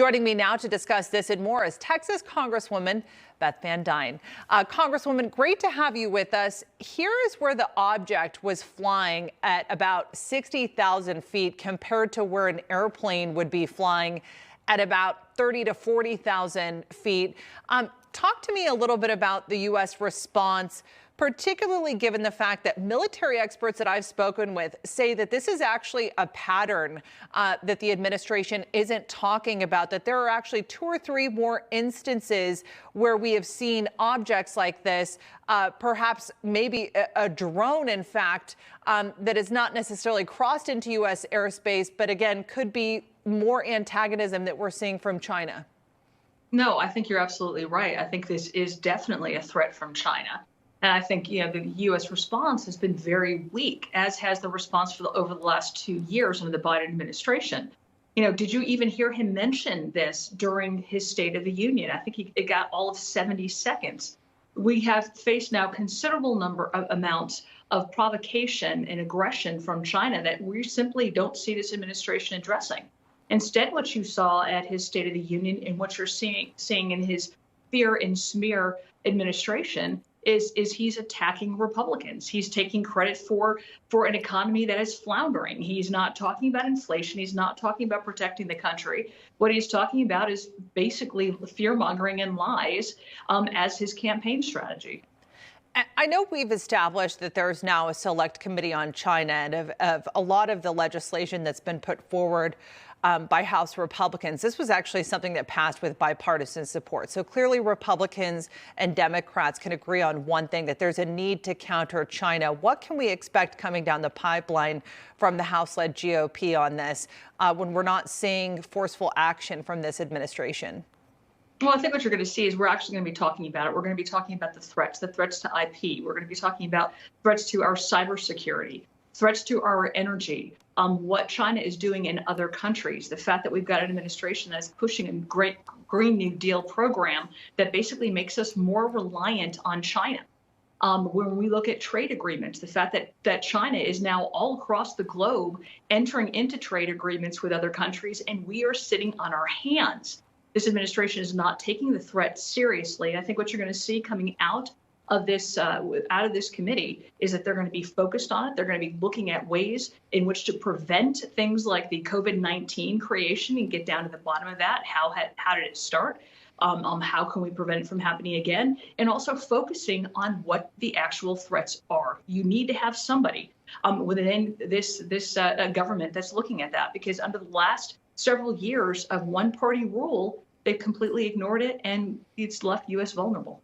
Joining me now to discuss this and more is Texas Congresswoman Beth Van Duyne. Congresswoman, great to have you with us. Here is where the object was flying at about 60,000 feet compared to where an airplane would be flying at about 30 to 40,000 feet. Talk to me a little bit about the U.S. response, particularly given the fact that military experts that I've spoken with say that this is actually a pattern that the administration isn't talking about, that there are actually 2 or 3 more instances where we have seen objects like this, perhaps maybe a drone, in fact, that is not necessarily crossed into U.S. airspace, but again, could be more antagonism that we're seeing from China. No, I think you're absolutely right. I think this is definitely a threat from China. And I think, the U.S. response has been very weak, as has the response over the last 2 years under the Biden administration. Did you even hear him mention this during his State of the Union? I think it got all of 70 seconds. We have faced now considerable amounts of provocation and aggression from China that we simply don't see this administration addressing. Instead, what you saw at his State of the Union and what you're seeing in his fear and smear administration is he's attacking Republicans. He's taking credit for an economy that is floundering. He's not talking about inflation. He's not talking about protecting the country. What he's talking about is basically fear-mongering and lies as his campaign strategy. I know we've established that there's now a select committee on China, and of a lot of the legislation that's been put forward by House Republicans. This was actually something that passed with bipartisan support. So clearly Republicans and Democrats can agree on one thing, that there's a need to counter China. What can we expect coming down the pipeline from the House-led GOP on this when we're not seeing forceful action from this administration? Well, I think what you're going to see is we're actually going to be talking about it. We're going to be talking about the threats to IP. We're going to be talking about threats to our cybersecurity, threats to our energy, what China is doing in other countries, the fact that we've got an administration that's pushing a great Green New Deal program that basically makes us more reliant on China. When we look at trade agreements, the fact that China is now all across the globe entering into trade agreements with other countries, and we are sitting on our hands. This administration is not taking the threat seriously. I think what you're going to see coming out of this committee is that they're going to be focused on it. They're going to be looking at ways in which to prevent things like the COVID-19 creation and get down to the bottom of that. How did it start? How can we prevent it from happening again? And also focusing on what the actual threats are. You need to have somebody within this government that's looking at that, because under the last several years of one-party rule, they've completely ignored it, and it's left U.S. vulnerable.